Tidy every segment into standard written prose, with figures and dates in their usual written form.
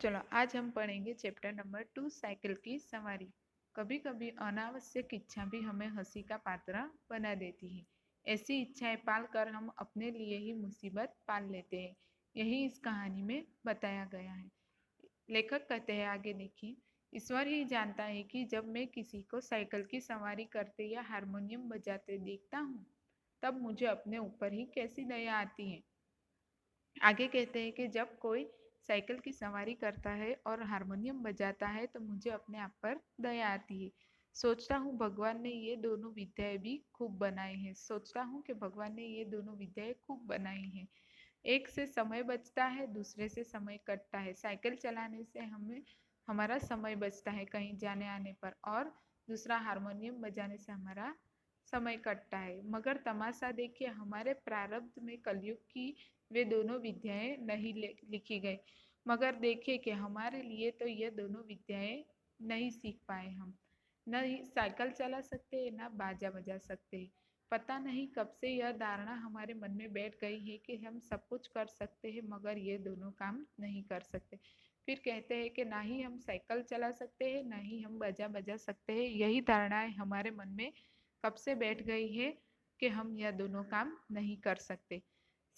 चलो आज हम पढ़ेंगे चैप्टर नंबर 2 साइकिल की सवारी। कभी कभी अनावश्यक इच्छा भी हमें हंसी का पात्र बना देती है। ऐसी इच्छाएं पालकर हम अपने लिए ही मुसीबत पाल लेते हैं। यही इस कहानी में बताया गया है। लेखक कहते हैं, आगे देखिए। ईश्वर ही जानता है कि जब मैं किसी को साइकिल की सवारी करते या हारमोनियम बजाते देखता हूँ, तब मुझे अपने ऊपर ही कैसी दया आती है। आगे कहते हैं कि जब कोई साइकिल की सवारी करता है और हारमोनियम बजाता है तो मुझे अपने आप पर दया आती है। सोचता हूँ भगवान ने ये दोनों विद्याएं भी खूब बनाई हैं। सोचता हूँ कि भगवान ने ये दोनों विद्याएं खूब बनाई हैं। एक से समय बचता है, दूसरे से समय कटता है। साइकिल चलाने से हमें हमारा समय बचता है कहीं जाने आने पर, और दूसरा हारमोनियम बजाने से हमारा समय कटता है। मगर तमाशा देखिए, हमारे प्रारब्ध में कलयुग की वे दोनों विद्याएं नहीं लिखी गई। मगर देखिए कि हमारे लिए तो ये दोनों विद्याएं नहीं सीख पाए हम। न ही साइकिल चला सकते, न बाजा बजा सकते। पता नहीं कब से यह धारणा हमारे मन में बैठ गई है कि हम सब कुछ कर सकते हैं मगर ये दोनों काम नहीं कर सकते। फिर कहते हैं कि ना ही हम साइकिल चला सकते हैं, ना ही हम बाजा बजा सकते हैं। यही धारणाएं हमारे मन में कब से बैठ गई है कि हम यह दोनों काम नहीं कर सकते।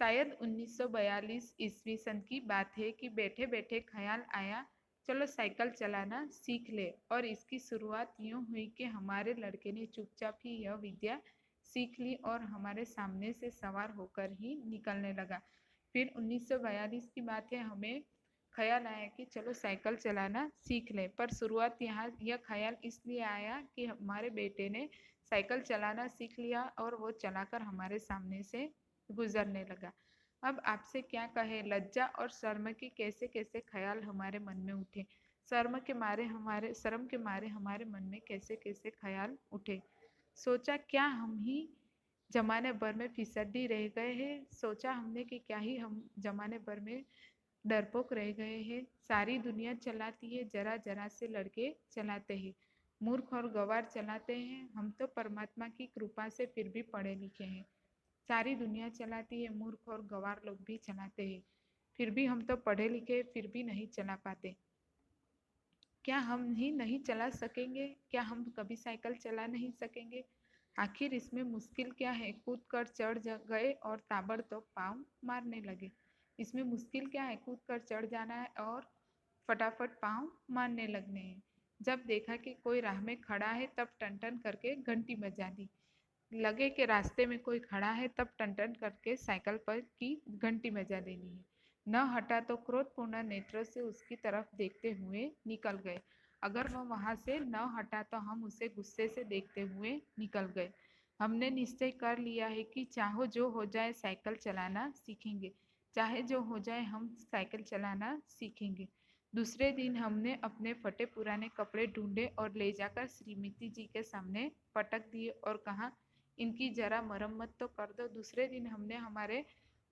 शायद 1942 ईस्वी सन की बात है कि बैठे बैठे ख्याल आया, चलो साइकिल चलाना सीख ले। और इसकी शुरुआत यूं हुई कि हमारे लड़के ने चुपचाप ही यह विद्या सीख ली और हमारे सामने से सवार होकर ही निकलने लगा। फिर 1942 की बात है, हमें ख्याल आया कि चलो साइकिल चलाना सीख ले। पर शुरुआत यहाँ यह ख्याल इसलिए आया कि हमारे बेटे ने साइकिल चलाना सीख लिया और वो चलाकर हमारे सामने से गुजरने लगा। अब आपसे क्या कहे, लज्जा और शर्म के कैसे कैसे ख्याल हमारे मन में उठे। शर्म के मारे हमारे मन में कैसे कैसे ख्याल उठे। सोचा क्या हम ही जमाने भर में फिसड्डी रह गए हैं। सोचा हमने कि क्या ही हम जमाने भर में डरपोक रह गए हैं। सारी दुनिया चलाती है, जरा जरा से लड़के चलाते हैं, मूर्ख और गवार चलाते हैं। हम तो परमात्मा की कृपा से फिर भी पढ़े लिखे हैं। सारी दुनिया चलाती है, मूर्ख और गवार लोग भी चलाते हैं, फिर भी हम तो पढ़े लिखे फिर भी नहीं चला पाते। क्या हम ही नहीं चला सकेंगे? क्या हम कभी साइकिल चला नहीं सकेंगे? आखिर इसमें मुश्किल क्या है? कूद कर चढ़ गए और ताबड़तोड़ पाँव मारने लगे। इसमें मुश्किल क्या है? कूद कर चढ़ जाना है और फटाफट पाँव मारने लगने हैं। जब देखा कि कोई राह में खड़ा है तब टन टन करके घंटी बजा दी। लगे कि रास्ते में कोई खड़ा है तब टन टन करके साइकिल पर की घंटी बजा देनी है। न हटा तो क्रोधपूर्ण नेत्रों से उसकी तरफ देखते हुए निकल गए। अगर वह वहां से न हटा तो हम उसे गुस्से से देखते हुए निकल गए। हमने निश्चय कर लिया है कि चाहो जो हो जाए साइकिल चलाना सीखेंगे, चाहे जो हो जाए हम साइकिल चलाना सीखेंगे। दूसरे दिन हमने अपने फटे पुराने कपड़े ढूंढे और ले जाकर श्रीमती जी के सामने पटक दिए और कहा, इनकी जरा मरम्मत तो कर दो। दूसरे दिन हमने हमारे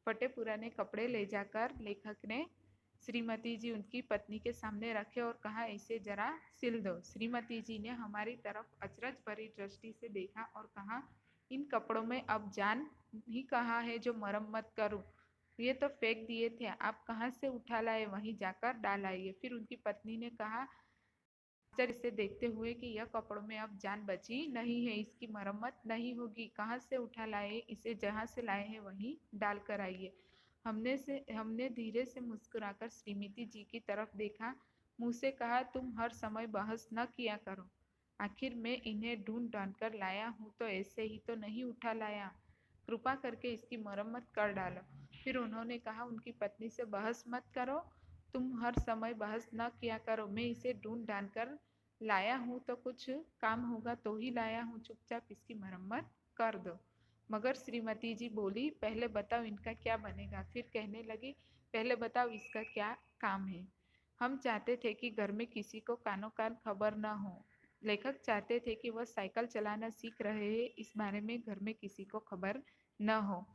फटे पुराने कपड़े ले जाकर लेखक ने श्रीमती जी उनकी पत्नी के सामने रखे और कहा, इसे जरा सिल दो। श्रीमती जी ने हमारी तरफ अचरज भरी दृष्टि से देखा और कहा, इन कपड़ों में अब जान ही कहाँ है जो मरम्मत करूं। ये तो फेंक दिए थे, आप कहाँ से उठा लाए, वहीं जाकर डाल आइए। फिर उनकी पत्नी ने कहा आश्चर्य से देखते हुए कि यह कपड़ों में अब जान बची नहीं है, इसकी मरम्मत नहीं होगी। कहाँ से उठा लाए, इसे जहाँ से लाए हैं वहीं डाल कर आइए। हमने धीरे से मुस्कुराकर श्रीमती जी की तरफ देखा, मुंह से कहा, तुम हर समय बहस न किया करो। आखिर मैं इन्हें ढूंढ ढूंढ कर लाया हूँ तो ऐसे ही तो नहीं उठा लाया। कृपा करके इसकी मरम्मत कर डालो। फिर उन्होंने कहा उनकी पत्नी से, बहस मत करो, तुम हर समय बहस न किया करो। मैं इसे ढूंढ ढांड कर लाया हूँ तो कुछ काम होगा तो ही लाया हूँ, चुपचाप इसकी मरम्मत कर दो। मगर श्रीमती जी बोली, पहले बताओ इनका क्या बनेगा। फिर कहने लगी, पहले बताओ इसका क्या काम है। हम चाहते थे कि घर में किसी को कानो कान खबर न हो। लेखक चाहते थे कि वह साइकिल चलाना सीख रहे हैं, इस बारे में घर में किसी को खबर न हो।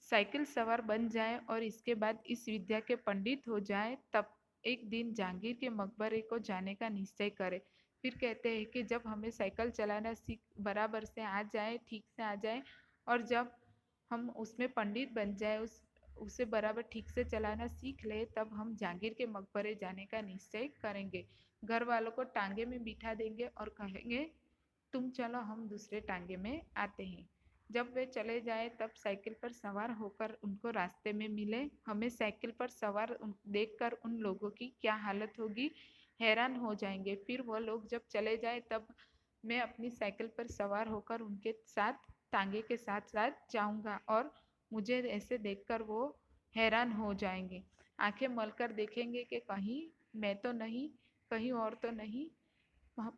साइकिल सवार बन जाए और इसके बाद इस विद्या के पंडित हो जाए, तब एक दिन जहांगीर के मकबरे को जाने का निश्चय करे। फिर कहते हैं कि जब हमें साइकिल चलाना सीख बराबर से आ जाए, ठीक से आ जाए, और जब हम उसमें पंडित बन जाए, उसे बराबर ठीक से चलाना सीख ले तब हम जहांगीर के मकबरे जाने का निश्चय करेंगे। घर वालों को टांगे में बिठा देंगे और कहेंगे तुम चलो हम दूसरे टांगे में आते हैं। जब वे चले जाए तब साइकिल पर सवार होकर उनको रास्ते में मिले। हमें साइकिल पर सवार देखकर उन लोगों की क्या हालत होगी, हैरान हो जाएंगे। फिर वो लोग जब चले जाए तब मैं अपनी साइकिल पर सवार होकर उनके साथ टांगे के साथ साथ जाऊंगा और मुझे ऐसे देखकर वो हैरान हो जाएंगे। आंखें मलकर देखेंगे कि कहीं मैं तो नहीं, कहीं और तो नहीं,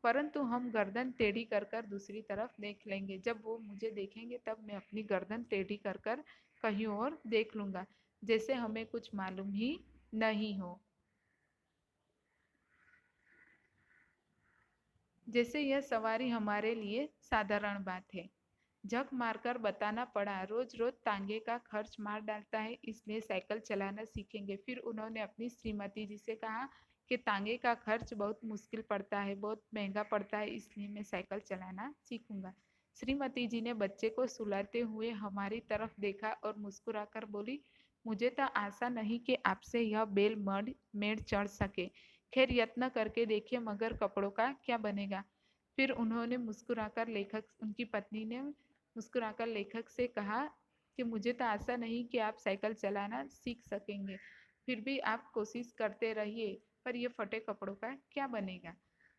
परंतु हम गर्दन टेढ़ी कर कर दूसरी तरफ देख लेंगे। जब वो मुझे देखेंगे तब मैं अपनी गर्दन टेढ़ी कर कर कहीं और देख लूंगा, जैसे हमें कुछ मालूम ही नहीं हो, जैसे यह सवारी हमारे लिए साधारण बात है। झक मारकर बताना पड़ा, रोज रोज तांगे का खर्च मार डालता है, इसलिए साइकिल चलाना सीखेंगे। फिर उन्होंने अपनी श्रीमती जी से कहा कि तांगे का खर्च बहुत मुश्किल पड़ता है, बहुत महंगा पड़ता है, इसलिए मैं साइकिल चलाना सीखूंगा। श्रीमती जी ने बच्चे को सुलाते हुए हमारी तरफ देखा और मुस्कुराकर बोली, मुझे तो आशा नहीं कि आपसे यह बेल मेड़ चढ़ सके। खैर यत्न करके देखिए, मगर कपड़ों का क्या बनेगा। फिर उन्होंने मुस्कुराकर लेखक उनकी पत्नी ने मुस्कुराकर लेखक से कहा कि मुझे तो आशा नहीं कि आप साइकिल चलाना सीख सकेंगे, फिर भी आप कोशिश करते रहिए, पर ये फटे कपड़ों का क्या बनेगा।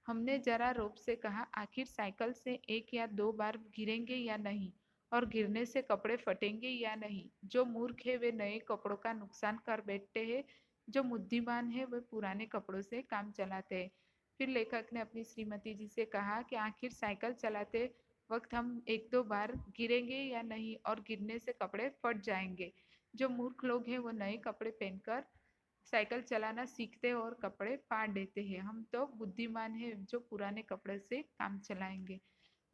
हमने जरा रोब से कहा, आखिर साइकिल से एक या दो बार गिरेंगे या नहीं, और गिरने से कपड़े फटेंगे या नहीं। जो मूर्ख है वे नए कपड़ों का नुकसान कर बैठते हैं, जो बुद्धिमान है वे पुराने कपड़ों से काम चलाते हैं। फिर लेखक ने अपनी श्रीमती जी से कहा कि आखिर साइकिल चलाते वक्त हम एक दो बार गिरेंगे या नहीं, और गिरने से कपड़े फट जाएंगे। जो मूर्ख लोग हैं वो नए कपड़े पहनकर साइकिल चलाना सीखते हैं और कपड़े फाड़ देते हैं। हम तो बुद्धिमान हैं जो पुराने कपड़े से काम चलाएंगे।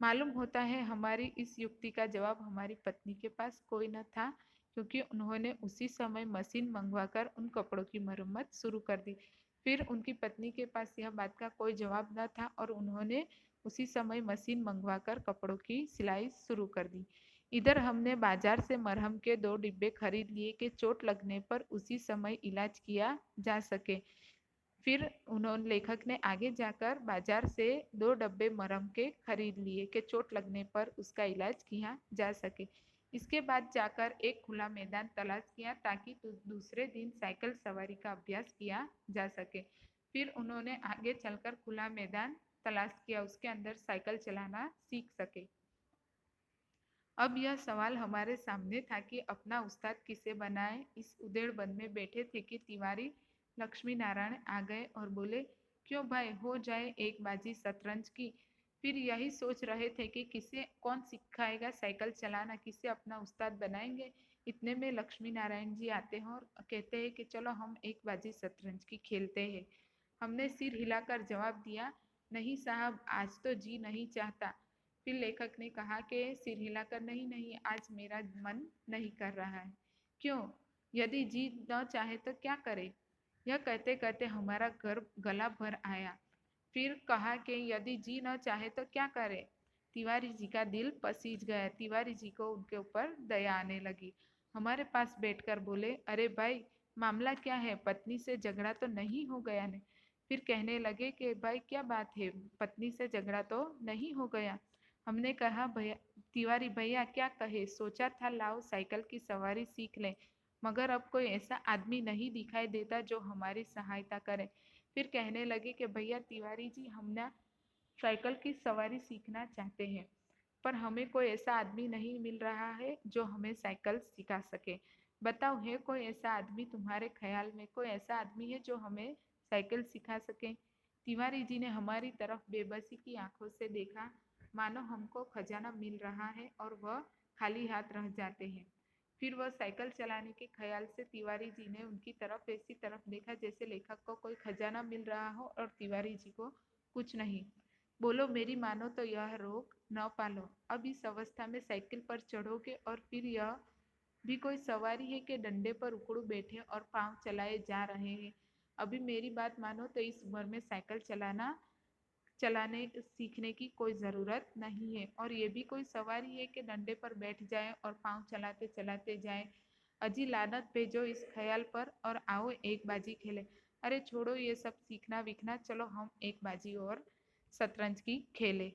मालूम होता है हमारी इस युक्ति का जवाब हमारी पत्नी के पास कोई न था, क्योंकि उन्होंने उसी समय मशीन मंगवाकर उन कपड़ों की मरम्मत शुरू कर दी। फिर उनकी पत्नी के पास यह बात का कोई जवाब न था और उन्होंने उसी समय मशीन मंगवाकर कपड़ों की सिलाई शुरू कर दी। इधर हमने बाजार से मरहम के 2 डिब्बे खरीद लिए कि चोट लगने पर उसी समय इलाज किया जा सके। फिर उन्होंने लेखक ने आगे जाकर बाजार से 2 डब्बे मरहम के खरीद लिए कि चोट लगने पर उसका इलाज किया जा सके। इसके बाद जाकर एक खुला मैदान तलाश किया ताकि दूसरे दिन साइकिल सवारी का अभ्यास किया जा सके। फिर उन्होंने आगे चलकर खुला मैदान तलाश किया, उसके अंदर साइकिल चलाना सीख सके। अब यह सवाल हमारे सामने था कि अपना उस्ताद किसे बनाए। इस उधेड़ बन में बैठे थे कि तिवारी लक्ष्मी नारायण आ गए और बोले, क्यों भाई, हो जाए एक बाजी शतरंज की। फिर यही सोच रहे थे कि किसे कौन सिखाएगा साइकिल चलाना, किसे अपना उस्ताद बनाएंगे। इतने में लक्ष्मी नारायण जी आते हैं और कहते हैं कि चलो हम एक बाजी शतरंज की खेलते हैं। हमने सिर हिलाकर जवाब दिया, नहीं साहब, आज तो जी नहीं चाहता। फिर लेखक ने कहा कि सिर हिलाकर, नहीं नहीं, आज मेरा मन नहीं कर रहा है। क्यों? यदि जी न चाहे तो क्या करे। यह कहते कहते हमारा गला भर आया। फिर कहा कि यदि जी न चाहे तो क्या करे। तिवारी जी का दिल पसीज गया। तिवारी जी को उनके ऊपर दया आने लगी। हमारे पास बैठकर बोले, अरे भाई, मामला क्या है, पत्नी से झगड़ा तो नहीं हो गया ने। फिर कहने लगे कि भाई क्या बात है, पत्नी से झगड़ा तो नहीं हो गया। हमने कहा, भैया, तिवारी भैया क्या कहे, सोचा था लाओ साइकिल की सवारी सीख लें, मगर अब कोई ऐसा आदमी नहीं दिखाई देता जो हमारी सहायता करे। फिर कहने लगे कि भैया तिवारी जी, हम ना साइकिल की सवारी सीखना चाहते हैं, पर हमें कोई ऐसा आदमी नहीं मिल रहा है जो हमें साइकिल सिखा सके। बताओ, है कोई ऐसा आदमी तुम्हारे ख्याल में, कोई ऐसा आदमी है जो हमें साइकिल सिखा सके। तिवारी जी ने हमारी तरफ बेबसी की आंखों से देखा, मानो हमको खजाना मिल रहा है और वह खाली हाथ रह जाते हैं। फिर वह साइकिल चलाने के ख्याल से तिवारी जी ने उनकी तरफ ऐसी तरफ देखा जैसे लेखक को कोई खजाना मिल रहा हो और तिवारी जी को कुछ नहीं। बोलो, मेरी मानो तो यह रोक न पालो। अब इस अवस्था में साइकिल पर चढ़ोगे और फिर यह भी कोई सवारी है कि डंडे पर उकड़ू बैठे और पांव चलाए जा रहे हैं। अभी मेरी बात मानो तो इस उम्र में साइकिल चलाने सीखने की कोई ज़रूरत नहीं है, और ये भी कोई सवारी है कि डंडे पर बैठ जाए और पाँव चलाते चलाते जाए। अजी लानत भेजो इस ख्याल पर और आओ एक बाजी खेले। अरे छोड़ो ये सब सीखना वीखना, चलो हम एक बाजी और शतरंज की खेले।